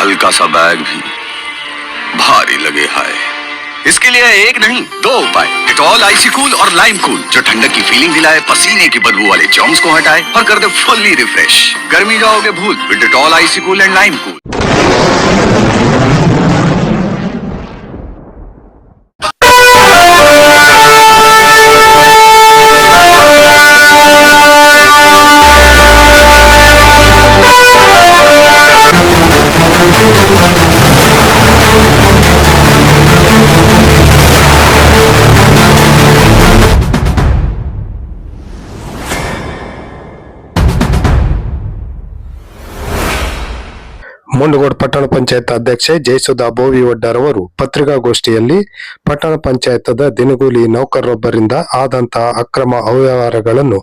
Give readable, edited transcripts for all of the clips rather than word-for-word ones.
हल्का सा बैग भी भारी लगे हाय। इसके लिए एक नहीं 2 उपाय, डेटॉल आइसी कूल और लाइम कूल, जो ठंडक की फीलिंग दिलाए, पसीने की बदबू वाले जर्म्स को हटाए और कर दे फुल्ली रिफ्रेश। गर्मी जाओगे भूल with Dettol icy cool and lime cool. Mundgod ಪಟ್ಟಣ ಪಂಚಾಯತ್ ಅಧ್ಯಕ್ಷೆ ಜಯಸುಧಾ ಬೋವಿವಡ್ಡರ್ ಅವರು ಪತ್ರಿಕಾಗೋಷ್ಠಿಯಲ್ಲಿ ಪಟ್ಟಣ ಪಂಚಾಯತದ ದಿನಗೂಲಿ ನೌಕರರೊಬ್ಬರಿಂದ ಆದಂತಹ ಅಕ್ರಮ ಅವ್ಯವಹಾರಗಳನ್ನು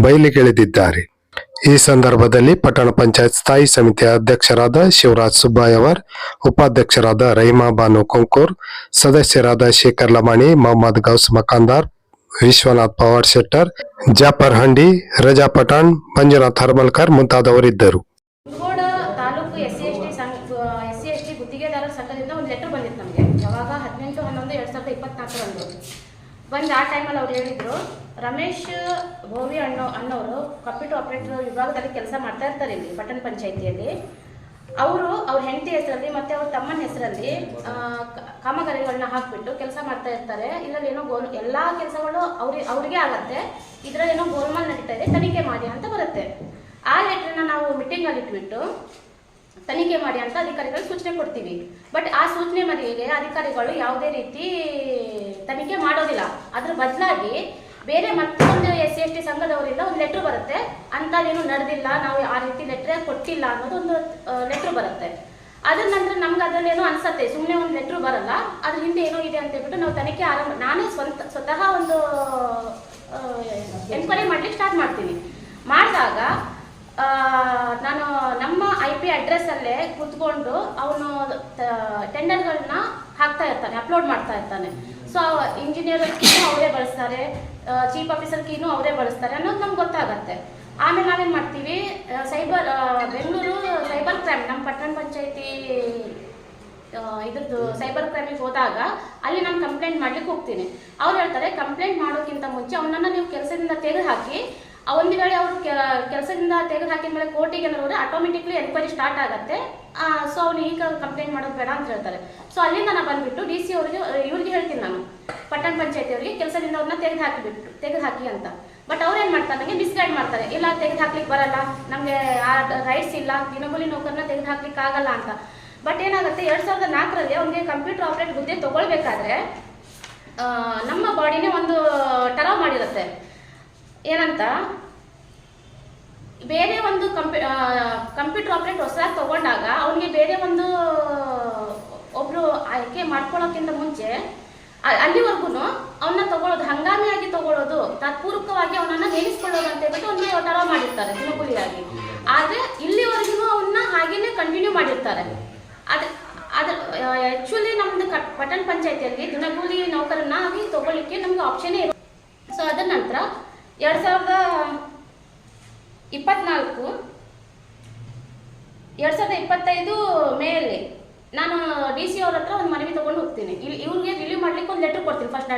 ಬಯಲಿಗೆಳೆದಿದ್ದಾರೆ. ಈ ಸಂದರ್ಭದಲ್ಲಿ ಪಟ್ಟಣ ಪಂಚಾಯತ್ ಸ್ಥಾಯಿ ಸಮಿತಿಯ ಅಧ್ಯಕ್ಷರಾದ ಶಿವರಾಜ್ ಸುಬ್ಬಾಯವರ್, ಉಪಾಧ್ಯಕ್ಷರಾದ ರಹಿಮಾ ಬಾನು ಕೊಂಕೂರ್, ಸದಸ್ಯರಾದ ಶೇಖರ್ ಲಮಾಣಿ, ಮೊಹಮ್ಮದ್ ಗೌಸ್ ಮಕಾಂದಾರ್, ವಿಶ್ವನಾಥ್ ಪವಾರ್ ಶೆಟ್ಟರ್, ಜಾಫರ್ ಹಂಡಿ, ರಜಾ ಪಠಾಣ್, ಮಂಜುನಾಥ್ ಹರ್ಮಲ್ಕರ್ ಮುಂತಾದವರಿದ್ದರು. SC/ST ಗುತ್ತಿಗೆದಾರರ ಸಂಘದಿಂದ ಒಂದು ಲೆಟರ್ ಬಂದಿತ್ತು ನಮಗೆ. ಯಾವಾಗ 18/11/2024 ಬಂದು ಆ ಟೈಮಲ್ಲಿ ಅವ್ರು ಹೇಳಿದ್ರು, ರಮೇಶ್ ಬೋವಿ ಅಣ್ಣವರು ಕಂಪ್ಯೂಟರ್ ಆಪರೇಟರ್ ವಿಭಾಗದಲ್ಲಿ ಕೆಲಸ ಮಾಡ್ತಾ ಇರ್ತಾರೆ ಇಲ್ಲಿ ಪಟ್ಟಣ ಪಂಚಾಯಿತಿಯಲ್ಲಿ. ಅವರು ಅವ್ರ ಹೆಂಡತಿ ಹೆಸರಲ್ಲಿ ಮತ್ತು ಅವ್ರ ತಮ್ಮನ ಹೆಸರಲ್ಲಿ ಕಾಮಗಾರಿಗಳನ್ನ ಹಾಕಿಬಿಟ್ಟು ಕೆಲಸ ಮಾಡ್ತಾ ಇರ್ತಾರೆ. ಇದರಲ್ಲಿ ಏನೋ ಎಲ್ಲ ಕೆಲಸಗಳು ಅವ್ರಿಗೆ ಆಗತ್ತೆ, ಇದರಲ್ಲಿ ಏನೋ ಗೋಲ್ಮಾಲ್ ನಡೀತಾ ಇದೆ, ತನಿಖೆ ಮಾಡಿ ಅಂತ ಬರುತ್ತೆ. ಆ ಲೆಟ್ರನ್ನ ನಾವು ಮೀಟಿಂಗಲ್ಲಿ ಇಟ್ಬಿಟ್ಟು ತನಿಖೆ ಮಾಡಿ ಅಂತ ಅಧಿಕಾರಿಗಳು ಸೂಚನೆ ಕೊಡ್ತೀವಿ. ಬಟ್ ಆ ಸೂಚನೆ ಮೇರೆಗೆ ಅಧಿಕಾರಿಗಳು ಯಾವುದೇ ರೀತಿ ತನಿಖೆ ಮಾಡೋದಿಲ್ಲ. ಅದ್ರ ಬದಲಾಗಿ ಬೇರೆ ಮತ್ತೊಂದು SC/ST ಸಂಘದವರಿಂದ ಒಂದು ಲೆಟ್ರ್ ಬರುತ್ತೆ, ಅಂಥದ್ದೇನು ನಡೆದಿಲ್ಲ, ನಾವು ಆ ರೀತಿ ಲೆಟ್ರೇ ಕೊಟ್ಟಿಲ್ಲ ಅನ್ನೋದು ಒಂದು ಲೆಟ್ರ್ ಬರುತ್ತೆ. ಅದ್ರ ನಂತರ ನಮ್ಗೆ ಅದರಲ್ಲಿ ಏನೋ ಅನ್ಸತ್ತೆ, ಸುಮ್ಮನೆ ಒಂದು ಲೆಟ್ರ್ ಬರಲ್ಲ, ಅದ್ರ ಹಿಂದೆ ಏನೋ ಇದೆ ಅಂತ ಹೇಳ್ಬಿಟ್ಟು ನಾವು ತನಿಖೆ ನಾನೇ ಸ್ವತಃ ಒಂದು ಎನ್ಕ್ವೈರಿ ಮಾಡ್ಲಿಕ್ಕೆ ಸ್ಟಾರ್ಟ್ ಮಾಡ್ತೀನಿ. ಮಾಡಿದಾಗ ನಾನು ನಮ್ಮ IP ಅಡ್ರೆಸ್ಸಲ್ಲೇ ಕೂತ್ಕೊಂಡು ಅವನು ಟೆಂಡರ್ಗಳನ್ನ ಹಾಕ್ತಾ ಇರ್ತಾನೆ, ಅಪ್ಲೋಡ್ ಮಾಡ್ತಾ ಇರ್ತಾನೆ. ಸೊ ಇಂಜಿನಿಯರ್ ಕೀನು ಅವರೇ ಬಳಸ್ತಾರೆ, ಚೀಫ್ ಆಫೀಸರ್ ಕೀನು ಅವರೇ ಬಳಸ್ತಾರೆ ಅನ್ನೋದು ನಮ್ಗೆ ಗೊತ್ತಾಗತ್ತೆ. ಆಮೇಲೆ ನಾವೇನು ಮಾಡ್ತೀವಿ, ಬೆಂಗಳೂರು ಸೈಬರ್ ಕ್ರೈಮ್, ನಮ್ಮ ಪಟ್ಟಣ ಪಂಚಾಯತಿ ಇದ್ರದ್ದು ಸೈಬರ್ ಕ್ರೈಮಿಗೆ ಹೋದಾಗ ಅಲ್ಲಿ ನಾನು ಕಂಪ್ಲೇಂಟ್ ಮಾಡ್ಲಿಕ್ಕೆ ಹೋಗ್ತೀನಿ. ಅವ್ರು ಹೇಳ್ತಾರೆ, ಕಂಪ್ಲೇಂಟ್ ಮಾಡೋಕ್ಕಿಂತ ಮುಂಚೆ ಅವನನ್ನು ನೀವು ಕೆಲಸದಿಂದ ತೆಗೆದು ಹಾಕಿ, ಒಂದು ವೇಳೆ ಅವರು ಕೆಲಸದಿಂದ ತೆಗೆದು ಹಾಕಿದ ಮೇಲೆ ಕೋರ್ಟಿಗೆ ಏನಾದ್ರು ಆಟೋಮೆಟಿಕ್ಲಿ ಎನ್ಕ್ವೈರಿ ಸ್ಟಾರ್ಟ್ ಆಗುತ್ತೆ. ಸೊ ಅವ್ನು ಈಗ ಕಂಪ್ಲೇಂಟ್ ಮಾಡೋದು ಬೇಡ ಅಂತ ಹೇಳ್ತಾರೆ. ಸೊ ಅಲ್ಲಿಂದ ನಾನು ಬಂದ್ಬಿಟ್ಟು DC ಅವ್ರಿಗೆ ಇವ್ರಿಗೆ ಹೇಳ್ತೀನಿ, ನಾನು ಪಟ್ಟಣ ಪಂಚಾಯತಿ ಅವರಿಗೆ ಕೆಲಸದಿಂದ ಅವ್ರನ್ನ ತೆಗೆದು ಹಾಕಿ ಅಂತ. ಬಟ್ ಅವ್ರು ಏನು ಮಾಡ್ತಾರೆ, ನನಗೆ ಮಿಸ್ಗೈಡ್ ಮಾಡ್ತಾರೆ, ಇಲ್ಲ ತೆಗೆದು ಹಾಕ್ಲಿಕ್ಕೆ ಬರಲ್ಲ, ನಮಗೆ ಆ ರೈಟ್ಸ್ ಇಲ್ಲ, ದಿನಗೂಲಿ ನೌಕರನ್ನ ತೆಗೆದು ಹಾಕ್ಲಿಕ್ಕೆ ಆಗಲ್ಲ ಅಂತ. ಬಟ್ ಏನಾಗುತ್ತೆ, 2004ರಲ್ಲಿ ಅವ್ನಿಗೆ ಕಂಪ್ಯೂಟರ್ ಆಪರೇಟರ್ ಹುದ್ದೆ ತಗೊಳ್ಬೇಕಾದ್ರೆ ನಮ್ಮ ಬಾಡಿನೇ ಒಂದು ಟರಾವ್ ಮಾಡಿರುತ್ತೆ. ಏನಂತ, ಬೇರೆ ಒಂದು ಕಂಪ್ಯೂಟರ್ ಆಪರೇಟರ್ ಹೊಸದಾಗಿ ತಗೊಂಡಾಗ ಅವನಿಗೆ ಬೇರೆ ಒಂದು ಒಬ್ರು ಆಯ್ಕೆ ಮಾಡ್ಕೊಳ್ಳೋಕ್ಕಿಂತ ಮುಂಚೆ ಅಲ್ಲಿವರೆಗೂ ಅವನ್ನ ತಗೊಳ್ಳೋದು, ಹಂಗಾಮಿಯಾಗಿ ತಗೊಳ್ಳೋದು, ತತ್ಪೂರ್ವಕವಾಗಿ ಅವನನ್ನ ನೇಮಿಸ್ಕೊಳ್ಳೋದು ಅಂತ ಹೇಳ್ಬಿಟ್ಟು ಒಂದು ಟರಾವ್ ಮಾಡಿರ್ತಾರೆ ದಿನಗೂಲಿಯಾಗಿ. ಆದರೆ ಇಲ್ಲಿವರೆಗೂ ಅವನ್ನ ಹಾಗೇನೆ ಕಂಟಿನ್ಯೂ ಮಾಡಿರ್ತಾರೆ. ಅದು ಆ್ಯಕ್ಚುಲಿ ನಮ್ಮದು ಪಟ್ಟಣ ಪಂಚಾಯತಿಯಲ್ಲಿ ದಿನಗೂಲಿ ನೌಕರನ್ನಾಗಿ ತಗೊಳ್ಳಿಕ್ಕೆ ನಮ್ಗೆ ಆಪ್ಷನ್ನೇ ಇರೋ. ಸೊ ಅದರ ನಂತರ 2025 ಮೇಯಲ್ಲಿ ನಾನು DC ಅವ್ರ ಹತ್ರ ಒಂದು ಮನವಿ ತೊಗೊಂಡು ಹೋಗ್ತೀನಿ. ಇವ್ರಿಗೆ ರಿಲೀವ್ ಮಾಡ್ಲಿಕ್ಕೆ ಒಂದು ಲೆಟ್ರ್ ಕೊಡ್ತೀನಿ ಫಸ್ಟ್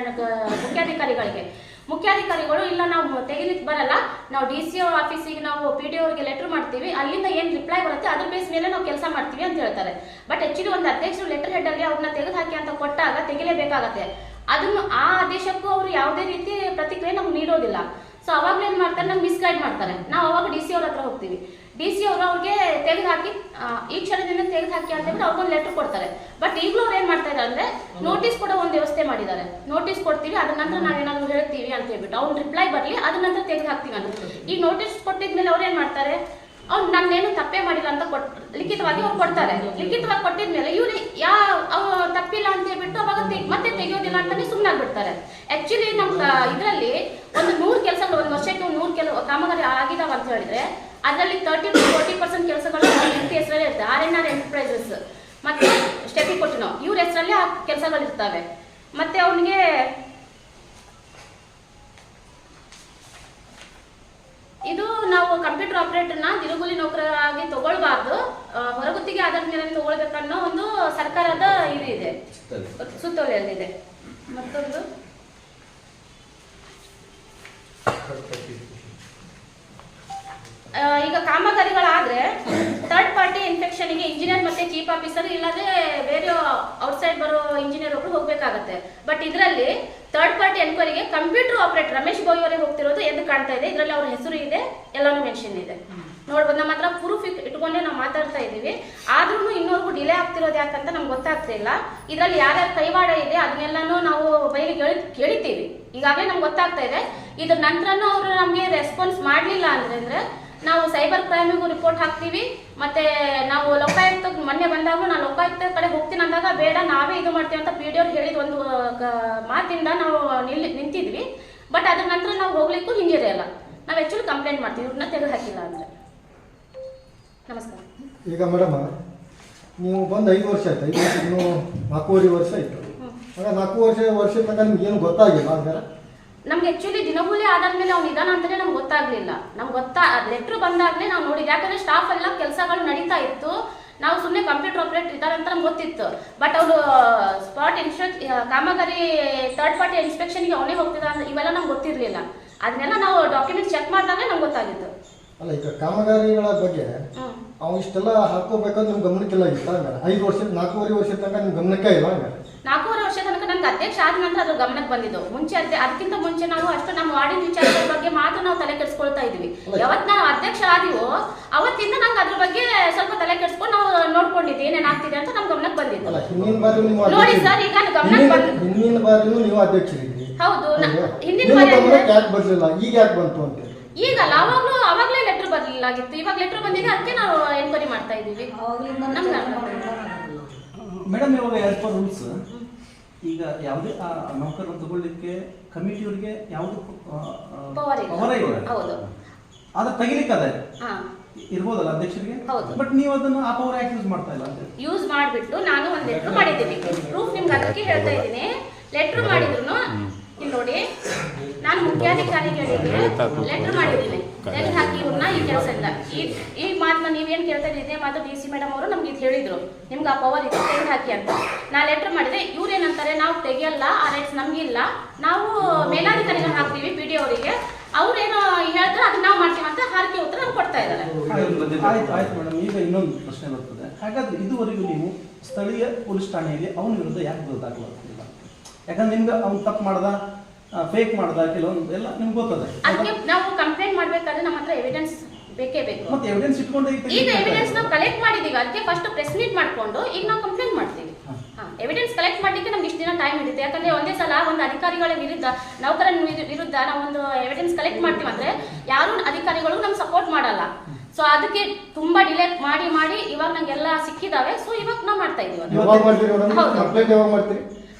ಮುಖ್ಯಾಧಿಕಾರಿಗಳಿಗೆ. ಮುಖ್ಯಾಧಿಕಾರಿಗಳು, ಇಲ್ಲ ನಾವು ತೆಗಿಲಿಕ್ಕೆ ಬರಲ್ಲ, ನಾವು DC ಆಫೀಸಿಗೆ ನಾವು PDO ಅವ್ರಿಗೆ ಲೆಟ್ರ್ ಮಾಡ್ತೀವಿ, ಅಲ್ಲಿಂದ ಏನು ರಿಪ್ಲೈ ಬರುತ್ತೆ ಅದ್ರ ಬೇಸ್ ಮೇಲೆ ನಾವು ಕೆಲಸ ಮಾಡ್ತೀವಿ ಅಂತ ಹೇಳ್ತಾರೆ. ಬಟ್ ಆ್ಯಕ್ಚುಲಿ ಒಂದು ಅಧ್ಯಕ್ಷರು ಲೆಟರ್ ಹೆಡ್ಡಲ್ಲಿ ಅವ್ರನ್ನ ತೆಗೆದು ಹಾಕಿ ಅಂತ ಕೊಟ್ಟಾಗ ತೆಗಿಲೇಬೇಕಾಗತ್ತೆ. ಅದನ್ನು ಆ ಆದೇಶಕ್ಕೂ ಅವರು ಯಾವುದೇ ರೀತಿ ಪ್ರತಿಕ್ರಿಯೆ ನಮ್ಗೆ ನೀಡೋದಿಲ್ಲ. ಸೊ ಅವಾಗಲೂ ಏನು ಮಾಡ್ತಾರೆ, ನಮ್ಗೆ ಮಿಸ್ಗೈಡ್ ಮಾಡ್ತಾರೆ. ನಾವು ಅವಾಗ DC ಅವ್ರ ಹತ್ರ ಹೋಗ್ತೀವಿ. DC ಅವರು ಅವ್ರಿಗೆ ತೆಗೆದು ಹಾಕಿ, ಈ ಕ್ಷಣದಿಂದ ತೆಗೆದು ಹಾಕಿ ಅಂತ ಹೇಳ್ಬಿಟ್ಟು ಅವ್ರಿಗೊಂದು ಲೆಟ್ರ್ ಕೊಡ್ತಾರೆ. ಬಟ್ ಈಗಲೂ ಅವ್ರು ಏನು ಮಾಡ್ತಾ ಇದ್ದಾರೆ ಅಂದರೆ, ನೋಟಿಸ್ ಕೊಡೋ ಒಂದು ವ್ಯವಸ್ಥೆ ಮಾಡಿದ್ದಾರೆ. ನೋಟಿಸ್ ಕೊಡ್ತೀವಿ, ಅದ್ರ ನಂತರ ನಾವೇನಾದ್ರು ಹೇಳ್ತೀವಿ ಅಂತ ಹೇಳ್ಬಿಟ್ಟು ಅವ್ನು ರಿಪ್ಲೈ ಬರಲಿ, ಅದ್ರ ನಂತರ ತೆಗೆದು ಹಾಕ್ತೀವಿ ಅಂತ. ಈಗ ನೋಟಿಸ್ ಕೊಟ್ಟಿದ್ಮೇಲೆ ಅವ್ರು ಏನು ಮಾಡ್ತಾರೆ, ಅವ್ನು ನಾನೇನು ತಪ್ಪೇ ಮಾಡಿಲ್ಲ ಅಂತ ಲಿಖಿತವಾಗಿ ಅವ್ರು ಕೊಡ್ತಾರೆ. ಲಿಖಿತವಾಗಿ ಕೊಟ್ಟಿದ್ಮೇಲೆ ಇವ್ರು ತಪ್ಪಿಲ್ಲ ಅಂತ ಹೇಳ್ಬಿಟ್ಟು ಅವಾಗ ಮತ್ತೆ ತೆಗೆಯೋದಿಲ್ಲ ಅಂತಾನೆ ಸುಮ್ಮನಾಗ್ಬಿಡ್ತಾರೆ. ಆ್ಯಕ್ಚುಲಿ ನಮ್ಮ ಇದರಲ್ಲಿ ಒಂದು 100 ಕೆಲಸಗಳು, ಒಂದು ವರ್ಷಕ್ಕೆ 100 ಕಾಮಗಾರಿ ಆಗಿದಾವ ಅಂತ ಹೇಳಿದ್ರೆ ಅದರಲ್ಲಿ 30 to 40% ಕೆಲಸಗಳು ವ್ಯಕ್ತಿ ಹೆಸರಲ್ಲೇ ಇರ್ತವೆ. RNR ಎಂಟರ್ಪ್ರೈಸಸ್ ಮತ್ತು ಸ್ಟೆಪಿ ಕೊಟ್ಟಿನೋ ಇವ್ರ ಹೆಸರಲ್ಲೇ ಆ ಕೆಲಸಗಳು ಇರ್ತವೆ. ಮತ್ತು ಅವನಿಗೆ ಇದು ನಾವು ಕಂಪ್ಯೂಟರ್ ಆಪರೇಟರ್ನ ದಿನಗೂಲಿ ನೌಕರರಾಗಿ ತಗೊಳ್ಬಾರ್ದು, ಹೊರಗುತ್ತಿಗೆ ಆಧಾರದ ಮೇಲೆ ತಗೊಳ್ಬೇಕನ್ನೋ ಒಂದು ಸರ್ಕಾರದ ಇದು ಇದೆ, ಸುತ್ತೋಲೆಯಲ್ಲಿದೆ. ಮತ್ತೊಂದು ಈಗ ಕಾಮಗಾರಿಗಳಾದ್ರೆ ಥರ್ಡ್ ಪಾರ್ಟಿ ಇನ್ಸ್ಪೆಕ್ಷನ್ಗೆ ಇಂಜಿನಿಯರ್ ಮತ್ತೆ ಚೀಫ್ ಆಫೀಸರ್ ಇಲ್ಲಾಂದ್ರೆ ಬೇರೆ ಔಟ್ಸೈಡ್ ಬರೋ ಇಂಜಿನಿಯರ್ ಒಬ್ರು ಹೋಗ್ಬೇಕಾಗತ್ತೆ. ಬಟ್ ಇದರಲ್ಲಿ ಥರ್ಡ್ ಪಾರ್ಟಿ ಎನ್ಕ್ವೈರಿಗೆ ಕಂಪ್ಯೂಟರ್ ಆಪರೇಟರ್ ರಮೇಶ್ ಬೋಯಿ ಅವರೇ ಹೋಗ್ತಿರೋದು ಎದ್ದು ಕಾಣ್ತಾ ಇದೆ. ಇದರಲ್ಲಿ ಅವ್ರ ಹೆಸರು ಇದೆ, ಎಲ್ಲಾನು ಮೆನ್ಷನ್ ಇದೆ. ನೋಡ್ಬೋದು, ನಮ್ಮ ಹತ್ರ ಪ್ರೂಫ್ ಇಟ್ಕೊಂಡೇ ನಾವು ಮಾತಾಡ್ತಾ ಇದ್ದೀವಿ. ಆದ್ರೂ ಇನ್ನೊರ್ಗೂ ಡಿಲೇ ಆಗ್ತಿರೋದು ಯಾಕಂತ ನಮ್ಗೆ ಗೊತ್ತಾಗ್ತಿಲ್ಲ. ಇದರಲ್ಲಿ ಯಾರ್ಯಾರ ಕೈವಾಡ ಇದೆ ಅದನ್ನೆಲ್ಲಾನು ನಾವು ಬಯಲಿಗೆ ಕೇಳಿತೀವಿ. ಈಗಾಗಲೇ ನಮ್ಗೆ ಗೊತ್ತಾಗ್ತಾ ಇದೆ. ಇದ್ರ ನಂತರನೂ ಅವರು ನಮಗೆ ರೆಸ್ಪಾನ್ಸ್ ಮಾಡಲಿಲ್ಲ ಅಂದ್ರೆ ನಾವು ಸೈಬರ್ ಕ್ರೈಮಿಗೂ ರಿಪೋರ್ಟ್ ಹಾಕ್ತೀವಿ. ಮತ್ತೆ ನಾವು ಲೋಕಾಯುಕ್ತ ಮೊನ್ನೆ ಬಂದಾಗ ನಾನು ಲೋಕಾಯುಕ್ತ ಕಡೆ ಹೋಗ್ತೀನಿ ಅಂದಾಗ ಬೇಡ ನಾವೇ ಇದು ಮಾಡ್ತೀವಿ ಅಂತ ಪಿ ಡಿ ಅವ್ರು ಹೇಳಿದ ಒಂದು ಮಾತಿಂದ ನಾವು ನಿಂತಿದ್ವಿ. ಬಟ್ ಅದ್ರ ನಂತರ ನಾವು ಹೋಗ್ಲಿಕ್ಕೂ ಹಿಂಜರಿಯಲ್ಲ. ನಾವು ಆಕ್ಚುಲಿ ಕಂಪ್ಲೇಂಟ್ ಮಾಡ್ತೀವಿ ಇವ್ರನ್ನ ತೆಗೆದು ಹಾಕಿಲ್ಲ ಅಂದ್ರೆ. ನಮಸ್ಕಾರ. ಈಗ ಮೇಡಮ್ ನೀವು ಬಂದು 5 ವರ್ಷ ಆಯ್ತು, 5 ವರ್ಷ ಇನ್ನೂ 4.5 ವರ್ಷ ಆಯಿತು. ಆಗ 4 ವರ್ಷ ತನಕ ನಿಮ್ಗೆ ಏನು ಗೊತ್ತಾಗಿಲ್ಲ ಅಂದರೆ? ನಮ್ಗೆ ಆಕ್ಚುಲಿ ದಿನಗೂಲಿ ಆಧಾರ ಮೇಲೆ ಅವ್ನು ಇದಾನ ಅಂತಾನೆ ನಮ್ಗೆ ಗೊತ್ತಾಗ್ಲಿಲ್ಲ. ನಮ್ಗೆ ಲೆಟ್ರ್ ಬಂದಾಗಲೇ ನಾವು ನೋಡಿದ್ವಿ. ಯಾಕಂದ್ರೆ ಸ್ಟಾಫ್ ಎಲ್ಲ ಕೆಲಸಗಳು ನಡೀತಾ ಇತ್ತು. ನಾವು ಸುಮ್ಮನೆ ಕಂಪ್ಯೂಟರ್ ಆಪರೇಟರ್ ಇದ್ದಾರೆ ಅಂತ ನಮ್ಗೆ ಗೊತ್ತಿತ್ತು. ಬಟ್ ಅವರು ಸ್ಪಾಟ್ ಕಾಮಗಾರಿ ಥರ್ಡ್ ಪಾರ್ಟಿ ಇನ್ಸ್ಪೆಕ್ಷನ್ಗೆ ಅವನೇ ಹೋಗ್ತಿದ್ದ ಇವೆಲ್ಲ ನಮ್ಗೆ ಗೊತ್ತಿರಲಿಲ್ಲ. ಅದನ್ನೆಲ್ಲ ನಾವು ಡಾಕ್ಯುಮೆಂಟ್ ಚೆಕ್ ಮಾಡಿದಾಗಲೇ ನಮ್ಗೆ ಗೊತ್ತಾಗಿತ್ತು. ಅಲ್ಲ, ಈಗ ಕಾಮಗಾರಿಗಳ ಬಗ್ಗೆ ಅವ್ನು ಇಷ್ಟೆಲ್ಲ ಹಾಕೋಬೇಕಾದ್ರೆ ನಿಮ್ಗೆ ಗಮನಕ್ಕಿಲ್ಲ ಇತ್ತು. ಹಂಗಾರೆ 5 ವರ್ಷ 4.5 ವರ್ಷ ತನಕ ನಿಮ್ಗೆ ಗಮನಕ್ಕೆ ಇಲ್ಲ. ಹಂಗಾರೆ 4.5 ವರ್ಷ ತನಕ ನನ್ಗೆ ಅಧ್ಯಕ್ಷ ಆದ ನಂತರ ಅದ್ರ ಗಮನಕ್ಕೆ ಬಂದಿದ್ದು. ಮುಂಚೆ ಅದಕ್ಕಿಂತ ಮುಂಚೆ ನಾವು ಅಷ್ಟು ನಮ್ಮ ವಾರ್ಡಿನ ವಿಚಾರಗಳ ಬಗ್ಗೆ ಮಾತ್ರ ನಾವು ತಲೆ ಕೆಡಿಸ್ಕೊಳ್ತಾ ಇದ್ವಿ. ಯಾವತ್ತು ನಾವು ಅಧ್ಯಕ್ಷ ಆದಿವೋ ಅವತ್ತಿಂದ ನಂಗೆ ಅದ್ರ ಬಗ್ಗೆ ಸ್ವಲ್ಪ ತಲೆ ಕೆಡಿಸ್ಕೊಂಡು ನಾವು ನೋಡ್ಕೊಂಡಿದ್ವಿ ಏನೇನ್ ಆಗ್ತಿದೆ ಅಂತ ನಮ್ ಗಮನಕ್ಕೆ ಬಂದಿದ್ದು. ಹಿಂದಿನ ಬಾರಿ ನೀವು ನೋಡಿ ಸರ್, ಈಗ ಗಮನಕ್ಕೆ ಬಂದ ಹಿಂದಿನ ಬಾರಿನೂ ನೀವು ಅಧ್ಯಕ್ಷರಿದ್ರಿ. ಹೌದು, ಹಿಂದಿನ ಬಾರಿ ಯಾಕೆ ಬರ್ಲಿಲ್ಲ, ಈಗ ಯಾಕೆ ಬಂತು ಅಂತ? ಈಗಲ್ಲ, ಅವಾಗ್ಲೇ ಲೆಟರ್ ಬರ್ಲಿಲ್ಲಾಗಿತ್ತು. ಇವಾಗ ಲೆಟರ್ ಬಂದಿದೆ, ಅದಕ್ಕೆ ನಾವು ಎನ್ಕ್ವೈರಿ ಮಾಡ್ತಾ ಇದ್ದೀವಿ. ಮೇಡಮ್, ಇವಾಗ ಆಸ್ ಪರ್ ರೂಲ್ಸ್ ಈಗ ಯಾವುದೇ ನೌಕರನ್ನು ತಗೊಳ್ಳಿಕ್ಕೆ ಕಮಿಟಿಯವರಿಗೆ ಯಾವುದು ಪವರ್ ಇಲ್ಲ. ಹೌದು, ಆದ್ರೆ ತೆಗಿಲಿಕ್ಕೆ ಅದೇ ಹಾ ಇರ್ಬೋದಲ್ಲ ಅಧ್ಯಕ್ಷರಿಗೆ. ಹೌದು. ಬಟ್ ನೀವು ಅದನ್ನು ಆ ಪವರ್ ಯಾಕೆ ಯೂಸ್ ಮಾಡ್ತಾ ಇಲ್ಲ ಅಂತ ಯೂಸ್ ಮಾಡಿಬಿಟ್ಟು ನಾನು ಒಂದು ಲೆಟರ್ ಮಾಡಿದ್ದೀನಿ. ಪ್ರೂಫ್ ನಿಮ್ಗೆ ಅದಕ್ಕೆ ಹೇಳ್ತಾ ಇದ್ದೀನಿ. ಲೆಟರ್ ಮಾಡಿದ್ರು ಇಲ್ಲಿ ನೋಡಿ, ನಾನು ಮುಖ್ಯಾಧಿಕಾರಿಗಳಿಗೆ ಲೆಟರ್ ಮಾಡಿದ್ದೀನಿ. ತೆಗೆದು ಹಾಕಿ ಇವ್ರನ್ನ ಈ ಕೆಲಸ ಇಲ್ಲ. ಈ ಮಾತನ್ನ ನೀವೇನು ಕೇಳ್ತಾ ಇದ್ದೀರಿ, ಇದೇ ಮಾತು DC ಮೇಡಮ್ ಅವರು ನಮ್ಗೆ ಇದು ಹೇಳಿದ್ರು, ನಿಮ್ಗೆ ಆ ಪವರ್ ಇದೆ ತೆಗೆದು ಹಾಕಿ ಅಂತ. ನಾ ಲೆಟರ್ ಮಾಡಿದೆ. ಇವ್ರು ಏನಂತಾರೆ, ನಾವು ತೆಗಿಯಲ್ಲ, ಆ ರೈಟ್ಸ್ ನಮಗಿಲ್ಲ, ನಾವು ಮೇಲಾಧಿಕಾರಿಗಳು ಹಾಕ್ತೀವಿ PD ಅವರಿಗೆ, ಅವ್ರೇನೋ ಹೇಳಿದ್ರೆ ಅದನ್ನ ನಾವು ಮಾಡ್ತೀವಿ ಅಂತ ಹಾರಿಕೆ ಉತ್ತರ ನಮ್ಗೆ ಕೊಡ್ತಾ ಇದ್ದಾರೆ. ಆಯ್ತು ಮೇಡಮ್, ಈಗ ಇನ್ನೊಂದು ಪ್ರಶ್ನೆ ಬರ್ತದೆ. ಹಾಗಾದ್ರೆ ಇದುವರೆಗೂ ನೀವು ಸ್ಥಳೀಯ ಪೊಲೀಸ್ ಠಾಣೆಯಲ್ಲಿ ಅವನ ವಿರುದ್ಧ ಯಾಕೆ ದಾಖಲಾಗ್ತಿಲ್ಲ? ಯಾಕಂದ್ರೆ ನಿಮ್ಗೆ ಅವ್ನು ತಪ್ಪು ಮಾಡ್ದ, ಫೇಕ್ ಮಾಡ್ದ, ಕೆಲವೊಂದು ಎಲ್ಲ ನಿಮ್ಗೆ ಗೊತ್ತದೆ. ಅದಕ್ಕೆ ನಾವು ಕಂಪ್ಲೇಂಟ್ ಮಾಡ್ಬೇಕಾದ್ರೆ ನಮ್ಮ ಹತ್ರ ಎವಿಡೆನ್ಸ್ ಬೇಕೇ ಬೇಕು. ಮತ್ತೆ ಎವಿಡೆನ್ಸ್ ಇಟ್ಕೊಂಡು ಈಗ ಎವಿಡೆನ್ಸ್ ನಾವು ಕಲೆಕ್ಟ್ ಮಾಡಿದೀವಿ. ಅದಕ್ಕೆ ಫಸ್ಟ್ ಪ್ರೆಸ್ ಮೀಟ್ ಮಾಡ್ಕೊಂಡು ಈಗ ನಾವು ಕಂಪ್ಲೇಂಟ್ ಮಾಡ್ತೀವಿ. ಎವಿಡೆನ್ಸ್ ಕಲೆಕ್ಟ್ ಮಾಡ್ಲಿಕ್ಕೆ ನಮ್ಗೆ ಇಷ್ಟು ದಿನ ಟೈಮ್ ಹಿಡಿಯುತ್ತೆ. ಯಾಕಂದ್ರೆ ಒಂದೇ ಸಲ ಒಂದು ಅಧಿಕಾರಿಗಳ ವಿರುದ್ಧ, ನೌಕರನ ವಿರುದ್ಧ ನಾವು ಒಂದು ಎವಿಡೆನ್ಸ್ ಕಲೆಕ್ಟ್ ಮಾಡ್ತೀವಿ ಅಂದ್ರೆ ಯಾರು ಅಧಿಕಾರಿಗಳು ನಮ್ಗೆ ಸಪೋರ್ಟ್ ಮಾಡಲ್ಲ. ಸೊ ಅದಕ್ಕೆ ತುಂಬಾ ಡಿಲೇ ಮಾಡಿ ಇವಾಗ ನಂಗೆಲ್ಲ ಸಿಕ್ಕಿದಾವೆ. ಸೊ ಇವಾಗ ನಾವು ಮಾಡ್ತಾ ಇದೀವಿ.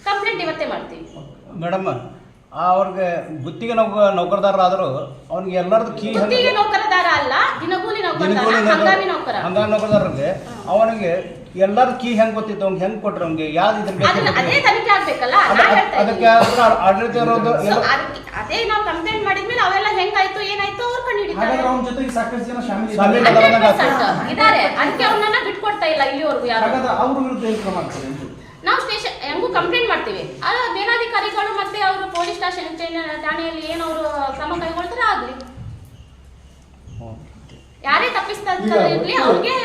ಕಂಪ್ಲೇಂಟ್ ಇವತ್ತೇ ಮಾಡ್ತೀವಿ ಮೇಡಮ್. ಅವ್ರಿಗೆ ಗುತ್ತಿಗೆ ನೌಕರದಾರರಾದರೂ ಅವ್ನಿಗೆ ಎಲ್ಲರದ್ದು ಗುತ್ತಿಗೆ ನೌಕರದಾರ ಅಲ್ಲ, ದಿನಗೂಲಿ ಹಂಗಾಮಿ ನೌಕರದಾರರಿಗೆ ಅವನಿಗೆ ಎಲ್ಲರ ಕೀ ಹೆಂಗ್ ಗೊತ್ತಿತ್ತು, ಅವ್ನಿಗೆ ಹೆಂಗ್ ಕೊಟ್ರು, ಅವ್ನಿಗೆ ಯಾವ್ದು ಅದೇ ತನಿಖೆ ಆಗ್ಬೇಕಲ್ಲ. ಅದಕ್ಕೆ ಆಡಳಿತ ಇರೋದು ಅದೇ ನಾವು ಕಂಪ್ಲೇಂಟ್ ಮಾಡಿದ್ಮೇಲೆ ಅವೆಲ್ಲ ಹೆಂಗಾಯ್ತು ಏನಾಯ್ತು ಅವ್ರು ಕಂಡು ಹಿಡಿತಾರೆ. ಅವನ ಜೊತೆಗೆ ಸಾಕಷ್ಟು ಜನ ಇದ್ದಾರೆ. ಅದಕ್ಕೆ ಅವ್ರನ್ನ ಬಿಟ್ಕೊಡ್ತಾ ಇಲ್ಲ ಇಲ್ಲಿವರೆಗೂ ಯಾರು. ಅವ್ರ ವಿರುದ್ಧ ಏನು ಕ್ರಮ ಆಗ್ತದೆ? ನಾವು ಸ್ಟೇಷನ್ ಹೆಂಗೂ ಕಂಪ್ಲೇಂಟ್ ಮಾಡ್ತೀವಿ. ಅದು ಮೇಲಾಧಿಕಾರಿಗಳು ಮತ್ತೆ ಅವರು ಪೊಲೀಸ್ ಸ್ಟೇಷನ್ ಠಾಣೆಯಲ್ಲಿ ಏನವರು ಕ್ರಮ ಕೈಗೊಳ್ತಾರೆ ಆಗ್ಲಿ. ಯಾರೇ ತಪ್ಪಿಸ್ತಾ ಇರ್ಲಿ ಅವ್ರಿಗೆ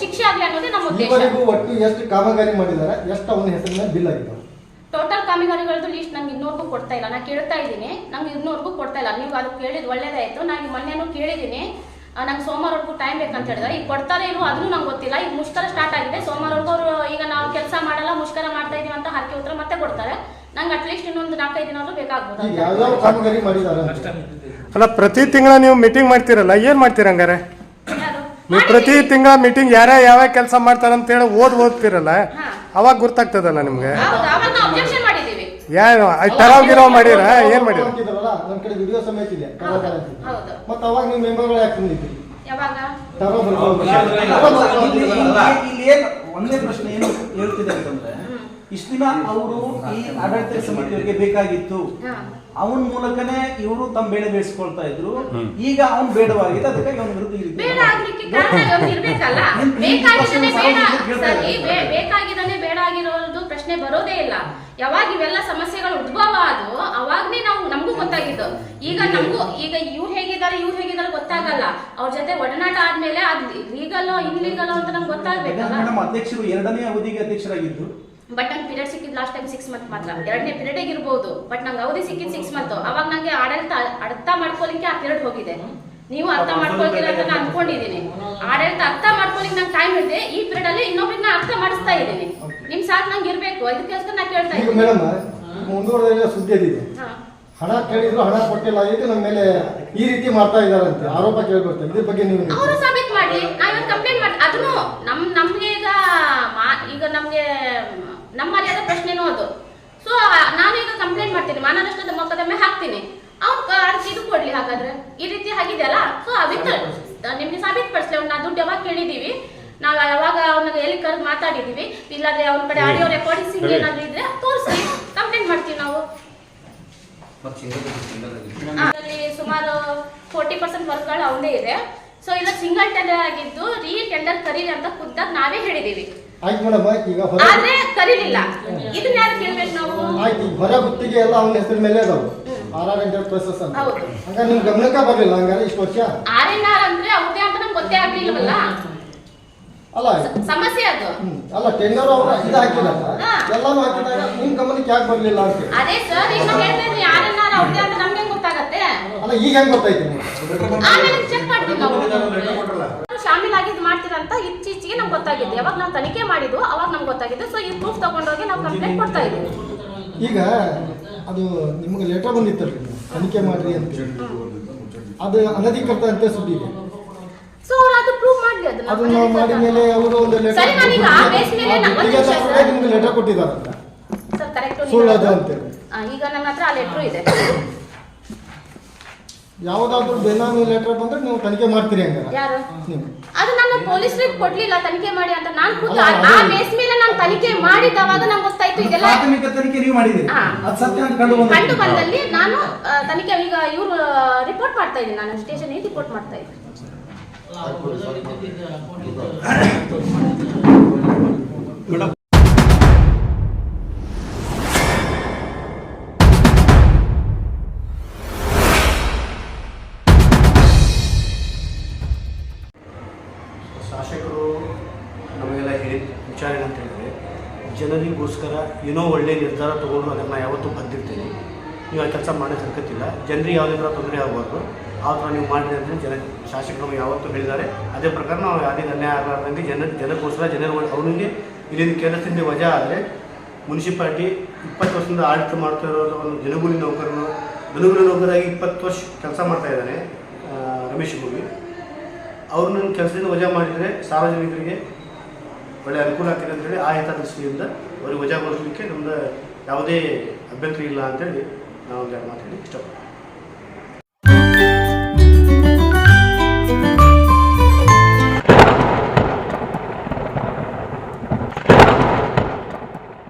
ಶಿಕ್ಷೆ ಆಗ್ಲಿ ಅನ್ನೋದೇ ನಮ್ಮ ಉದ್ದೇಶ. ಒಟ್ಟು ಎಷ್ಟು ಕಾಮಗಾರಿ ಮಾಡಿದ್ದಾರೆ, ಎಷ್ಟು ಅವನ ಹೆಸರಿನ ಬಿಲ್ ಆಗಿದೆ? ಟೋಟಲ್ ಕಾಮಗಾರಿಗಳದ್ದು ಲಿಸ್ಟ್ ನಂಗೆ ಇನ್ನೂರ್ಗೂ ಕೊಡ್ತಾ ಇಲ್ಲ. ನಾನು ಕೇಳ್ತಾ ಇದ್ದೀನಿ, ನಂಗೆ ಇನ್ನೂರ್ಗೂ ಕೊಡ್ತಾ ಇಲ್ಲ. ನೀವು ಅದು ಕೇಳಿದ್ ಒಳ್ಳೇದಾಯ್ತು. ನಾನು ಮೊನ್ನೆನೂ ಕೇಳಿದ್ದೀನಿ, ನಂಗೆ ಸೋಮವಾರವರೆಗೂ ಟೈಮ್ ಬೇಕಂತ ಹೇಳಿದ್ರೆ. ಈಗ ಕೊಡ್ತಾರೆ ಏನು ಅದನ್ನು ನಂಗೆ ಗೊತ್ತಿಲ್ಲ. ಈಗ ಮುಷ್ಕರ ಸ್ಟಾರ್ಟ್ ಆಗಿದೆ. ಸೋಮವಾರವರೆಗೂ ಅವರು ಈಗ ನಾವು ಕೆಲಸ ಮಾಡಲ್ಲ, ಮುಷ್ಕರ ಮಾಡ್ತಾ ಇದೀವಿ ಅಂತ ಹಾಕಿ ಉತ್ತರ ಮತ್ತೆ ಕೊಡ್ತಾರೆ. ನಂಗೆ ಅಟ್ಲೀಸ್ಟ್ ಇನ್ನೊಂದು 4-5 ದಿನ ಆದ್ರೂ ಬೇಕಾಗ್ಬೋದು. ಅಲ್ಲ, ಪ್ರತಿ ತಿಂಗಳ ನೀವು ಮೀಟಿಂಗ್ ಮಾಡ್ತೀರಲ್ಲ, ಏನ್ ಮಾಡ್ತೀರ ಹಂಗಾರೆ? ನೀವು ಪ್ರತಿ ತಿಂಗಳ ಮೀಟಿಂಗ್ ಯಾವ ಕೆಲಸ ಮಾಡ್ತಾರ ಅಂತ ಹೇಳಿ ಓದ್ತಿರಲ್ಲ, ಅವಾಗ ಗೊತ್ತಾಗ್ತದಲ್ಲ ನಿಮ್ಗೆ. ಏನು ಟರಾವ್ ಗಿರಾವ್ ಮಾಡಿರ, ಏನ್ ಮಾಡಿರ? ನಮ್ಮ ಕಡೆ ವಿಡಿಯೋ ಸಮೇತ ಇದೆ. ಮತ್ತೆ ಅವಾಗ ನೀವು ಮೆಂಬರ್ಗಳು ಯಾಕೆ ಬಂದಿದ್ರಿ? ಇಲ್ಲಿ ಒಂದೇ ಪ್ರಶ್ನೆ ಏನು ಹೇಳ್ತಿದೆ ಅಂತಂದ್ರೆ, ಇಷ್ಟು ದಿನ ಅವರು ಈ ಆಡಳಿತ ಸಮಿತಿಯವರಿಗೆ ಬೇಕಾಗಿತ್ತು, ಅವನ ಮೂಲಕನೇ ಇವರು ತಮ್ಮ ಬೇಡ ಬೇಯಿಸ್ಕೊಳ್ತಾ ಇದ್ರು. ಈಗ ಅವನ್ ಬೇಡವಾಗಿದೆ, ಅದಕ್ಕಾಗಿ ಅವನ ವಿರುದ್ಧ ಬೇಡ ಆಗ್ಲಿಕ್ಕೆ ಕಾರಣ ಅವ್ನು ಇರ್ಬೇಕಲ್ಲ. ಬೇಕಾಗಿದ್ದಾನೆ ಬೇಡ ಸರಿ, ಬೇಕಾಗಿದ್ದಾನೆ ಬೇಡ ಆಗಿರೋದು ಪ್ರಶ್ನೆ ಬರೋದೇ ಇಲ್ಲ. ಯಾವಾಗ ಇವೆಲ್ಲ ಸಮಸ್ಯೆಗಳು ಉದ್ಭವ ಆದವು ಅವಾಗ್ನೇ ನಮಗೂ ಗೊತ್ತಾಗಿದ್ದು. ಈಗ ಇವ್ರು ಹೇಗಿದ್ದಾರೆ ಗೊತ್ತಾಗಲ್ಲ. ಅವ್ರ ಜೊತೆ ಒಡನಾಟ ಆದ್ಮೇಲೆ ಅದ್ ಲೀಗಲ್ ಇನ್ಲೀಗಲ್ ಅಂತ ನಮ್ಗೆ ಗೊತ್ತಾಗ್ಬೇಕಲ್ಲ. ಅಧ್ಯಕ್ಷರು 2ನೇ ಅವಧಿಗೆ ಅಧ್ಯಕ್ಷರಾಗಿದ್ದು, ಬಟ್ ನಂಗೆ ಪೀರಿಯಡ್ ಸಿಕ್ಕಿದ್ ಲಾಸ್ಟ್ ಟೈಮ್ 6 ಮಂತ್ ಮಾತ್ರ. 2ನೇ ಪೀರಿಯಡ್ ಇರ್ಬೋದು, ಬಟ್ ನಂಗೆ ಅವಧಿ ಸಿಕ್ಕಿದ್ 6 ಮಂತ್. ಅವಾಗ ನಂಗೆ ಆಡಳಿತ ಅರ್ಥ ಮಾಡ್ಕೊಲಿಕ್ಕೆ ಆ ಪೀರಿಯಡ್ ಹೋಗಿದೆ. ನೀವು ಅರ್ಥ ಮಾಡ್ಕೊಳ್ತೀರ ಅಂತ ನಾನು ಅನ್ಕೊಂಡಿದ್ದೀನಿ. ಆಡಳಿತ ಅರ್ಥ ಮಾಡ್ಕೊಲಿಕ್ಕೆ ನಂಗೆ ಟೈಮ್ ಇದೆ. ಈ ಪೀರಿಯಡ್ ಅಲ್ಲಿ ಇನ್ನೊಬ್ರಿಗೆ ನಾ ಅರ್ಥ ಮಾಡಿಸ್ತಾ ಇದ್ದೀನಿ. ನಿಮ್ ಸಾಥ್ ನಂಗೆ ಇರ್ಬೇಕು, ಅದಕ್ಕೋಸ್ಕರ ನಾ ಕೇಳ್ತಾ ಇದ್ದೀನಿ. ಮೇಡಮ್, ಮುಂದುವರೆದ ಸುದ್ದಿ ಇದೆ, ಹಣ ಕೇಳಿದ್ರು ಹಣ ಕೊಟ್ಟಿಲ್ಲ, ಇದು ನಮ್ಮ ಮೇಲೆ ಈ ರೀತಿ ಮಾಡ್ತಾ ಇದಾರಂತೆ ಆರೋಪ ಕೇಳ್ಬರ್ತದೆ. ಇದ್ರ ಬಗ್ಗೆ ನೀವು ಅವರು ಸಾಬೀತು ಮಾಡಿ, ನಾವ್ ಕಂಪ್ಲೇಂಟ್ ಮಾಡಿ. ಅದನ್ನು ನಮ್ಗೆ ಈಗ ನಮ್ಗೆ ನಮ್ಮ ಮರ್ಯಾದ ಪ್ರಶ್ನೆನೂ ಅದು. ಸೊ ನಾನು ಈಗ ಕಂಪ್ಲೇಂಟ್ ಮಾಡ್ತೀನಿ, ಮಾನನಷ್ಟದ ಮೊಕದ್ದಮೆ ಹಾಕ್ತೀನಿ. ಅವ್ನು ಇದು ಕೊಡ್ಲಿ. ಹಾಗಾದ್ರೆ ಈ ರೀತಿ ಆಗಿದೆಯಲ್ಲ, ಸೊ ಅದಕ್ಕೆ ನಿಮ್ಗೆ ಸಾಬೀತು ಪಡಿಸ್ಲಿ. ಅವ್ನ ದುಡ್ಡು ಯಾವಾಗ ಕೇಳಿದೀವಿ, ನಾವು ಯಾವಾಗ ಅವನಿಗೆ ಎಲ್ಲಿ ಕರೆದು ಮಾತಾಡಿದೀವಿ, ಇಲ್ಲಾದ್ರೆ ಅವ್ನ ಕಡೆ ಆಡಿಯೋ ರೆಕಾರ್ಡಿಂಗ್ಸ್ ಏನಾದ್ರು ಇದ್ರೆ ತೋರಿಸಿ ಕಂಪ್ಲೇಂಟ್ ಮಾಡ್ತೀವಿ ನಾವು. ಅದರಲ್ಲಿ ಸುಮಾರು 40% ವರ್ಕ್ಗಳು ಅವನೇ ಇದೆ. ಸೊ ಇಲ್ಲ ಸಿಂಗಲ್ ಟೆಂಡರ್ ಆಗಿದ್ದು ರೀ ಟೆಂಡರ್ ಕರೀಲಿ ಅಂತ ಖುದ್ದಾಗ ನಾವೇ ಹೇಳಿದೀವಿ. ಆಯ್ತು ಮೇಡಮ್, ಈಗ ಆದ್ರೆ ಕರೀಲಿಲ್ಲ. ಇದನ್ನ ಯಾರು ಕೇಳ್ಬೇಕು ನಾವು? ಆಯ್ತು, ಹೊರ ಗುತ್ತಿಗೆ ಎಲ್ಲ ಅವನ ಹೆಸರು ಮೇಲೆ ಅದಾವು, RR ಎಂಟರ್ಪ್ರೈಸಸ್ ಅಂತ. ಹೌದು. ಹಂಗಾರೆ ನಿಮ್ ಗಮನಕ್ಕೆ ಬರ್ಲಿಲ್ಲ ಹಂಗಾರೆ ಇಷ್ಟು ವರ್ಷ? RNR ಅಂದ್ರೆ ಅವ್ರದೇ ಅಂತ ನಮ್ಗೆ ಗೊತ್ತೇ ಆಗ್ಲಿಲ್ಲವಲ್ಲ. ಅಲ್ಲ ಸಮಸ್ಯೆ ಅದು. ಅಲ್ಲ, ಟೆಂಡರ್ ಅವ್ರು ಇದು ಹಾಕಿದಾಗ ಎಲ್ಲಾನು ಹಾಕಿದಾಗ ನಿಮ್ ಗಮನಕ್ಕೆ ಯಾಕೆ ಬರ್ಲಿಲ್ಲ ಅಂತ? ಅದೇ ಸರ್, ಈಗ ಹೇಳ್ತಾ ಇದ್ರಿ RNR ಅವ್ರದೇ ಅಂತ ನಮ್ಗೆ ಗೊತ್ತಾಗತ್ತೆ. ಅಲ್ಲ, ಈಗ ಹೆಂಗ್ ಗೊತ್ತಾಯ್ತು? ಆಮೇಲೆ ಚೆಕ್ ಮಾಡ್ತೀವಿ ನಾವು. ಶಾಮೀಲಾಗಿದ್ದು ಮಾಡ್ತೀರಂತ ಇತ್ತೀಚೆಗೆ ನಮ್ಗೆ ಗೊತ್ತಾಗಿದ್ದು. ಯಾವಾಗ ನಾವು ತನಿಖೆ ಮಾಡಿದ್ವು ಅವಾಗ ನಮ್ಗೆ ಗೊತ್ತಾಗಿದ್ದು. ಸೊ ಈ ಪ್ರೂಫ್ ತಗೊಂಡೋಗಿ ನಾವು ಕಂಪ್ಲೇಂಟ್ ಕೊಡ್ತಾ ಇದ್ದೀವಿ. ಈಗ ಅದು ನಿಮ್ಗೆ ಲೆಟರ್ ಬಂದಿತ್ತಲ್ರಿ, ತನಿಖೆ ಮಾಡ್ರಿ ಅಂತ, ಅದು ಅನಧಿಕೃತ ಅಂತ ಸುದ್ದಿ ಇದೆ. ಸೊ ಅವ್ರು ಅದು ಪ್ರೂವ್ ಮಾಡ್ಲಿ. ಅದು ನಾವು ಮಾಡಿದ ಮೇಲೆ ಅವರು ಒಂದು ಸರಿ, ನಾನೀಗ ಆ ಬೇಸ್ ಮೇಲೆ ನಿಮ್ಗೆ ಲೆಟರ್ ಕೊಟ್ಟಿದ್ದಾರಂತ ಸರ್, ಕರೆಕ್ಟ್ ಸುಳ್ಳು ಅದು ಅಂತೇಳಿ. ಈಗ ನನ್ನ ಹತ್ರ ಆ ಲೆಟ್ರು ಇದೆ. ಯಾವ್ದಾದ್ರು ಬೆನಾಮಿ ಲೆಟರ್ ಬಂದ್ರೆ ನೀವು ತನಿಖೆ ಮಾಡ್ತೀರಿ ಹಂಗಾರೆ? ಯಾರು? ನೀವು. ಅದು ನಾನು ಪೊಲೀಸರಿಗೆ ಕೊಡ್ಲಿಲ್ಲ ತನಿಖೆ ಮಾಡಿ ಅಂತ. ನಾನು ಖುದ್ದು ಆ ಬೇಸ್ ಮೇಲೆ ನಾನು ತನಿಖೆ ಮಾಡಿದವಾಗ ನಂಗೆ ಗೊತ್ತಾಯ್ತು ಇದೆಲ್ಲ. ಪ್ರಾಥಮಿಕ ತನಿಖೆ ನೀವು ಮಾಡಿದ್ದೀರಿ, ಅದು ಸತ್ಯ ಅಂತ ಕಂಡು ಬಂದಲ್ಲಿ ನಾನು ತನಿಖೆ ಈಗ ಇವ್ರು ರಿಪೋರ್ಟ್ ಮಾಡ್ತಾ ಇದ್ದೀನಿ. ನಾನು ಸ್ಟೇಷನ್ ರಿಪೋರ್ಟ್ ಮಾಡ್ತಾ ಇದ್ದೀನಿ. ಶಾಸಕರು ನಮಗೆಲ್ಲ ಹೇಳಿದ ವಿಚಾರ ಏನಂತ ಹೇಳಿದರೆ, ಜನರಿಗೋಸ್ಕರ ಏನೋ ಒಳ್ಳೆಯ ನಿರ್ಧಾರ ತೊಗೊಂಡು ಅದನ್ನು ಯಾವತ್ತೂ ಬಂದಿರ್ತೀನಿ. ನೀವು ಆ ಕೆಲಸ ಮಾಡೋಕ್ಕೆ ಹರ್ಕತ್ತಿಲ್ಲ. ಜನರಿಗೆ ಯಾವುದೇ ಥರ ತೊಂದರೆ ಆಗಬಾರ್ದು, ಆ ಥರ ನೀವು ಮಾಡಿದ್ರೆ ಅಂತ ಶಾಸಕರು ಯಾವತ್ತೂ ಹೇಳಿದ್ದಾರೆ. ಅದೇ ಪ್ರಕಾರ ನಾವು ಯಾವುದೇ ಅನ್ಯಾಯ ಆಗಲಾರ್ದಂಗೆ ಜನಕ್ಕೋಸ್ಕರ ಅವನಿಗೆ ಇಲ್ಲಿಂದ ಕೆಲಸದಿಂದ ವಜಾ ಆದರೆ ಮುನ್ಸಿಪಾಲ್ಟಿ 20 ವರ್ಷದಿಂದ ಆಡಳಿತ ಮಾಡ್ತಾ ಇರೋದು ಒಂದು ದಿನಗೂಲಿ ನೌಕರಾಗಿ 20 ವರ್ಷ ಕೆಲಸ ಮಾಡ್ತಾ ಇದ್ದಾನೆ ರಮೇಶ್ ಭೂಮಿ. ಅವ್ರನ್ನ ಕೆಲಸದಿಂದ ವಜಾ ಮಾಡಿದರೆ ಸಾರ್ವಜನಿಕರಿಗೆ ಒಳ್ಳೆಯ ಅನುಕೂಲ ಆಗ್ತಿದೆ ಅಂತೇಳಿ ಆ ಹಿತದೃಷ್ಟಿಯಿಂದ ಅವ್ರಿಗೆ ವಜಾಗೊಳಿಸಲಿಕ್ಕೆ ನಮ್ಮದು ಯಾವುದೇ ಅಭ್ಯಂತರ ಇಲ್ಲ ಅಂತೇಳಿ ನಾವು ಮಾತಾಡಿ ಇಷ್ಟಪಡ್ತೀವಿ.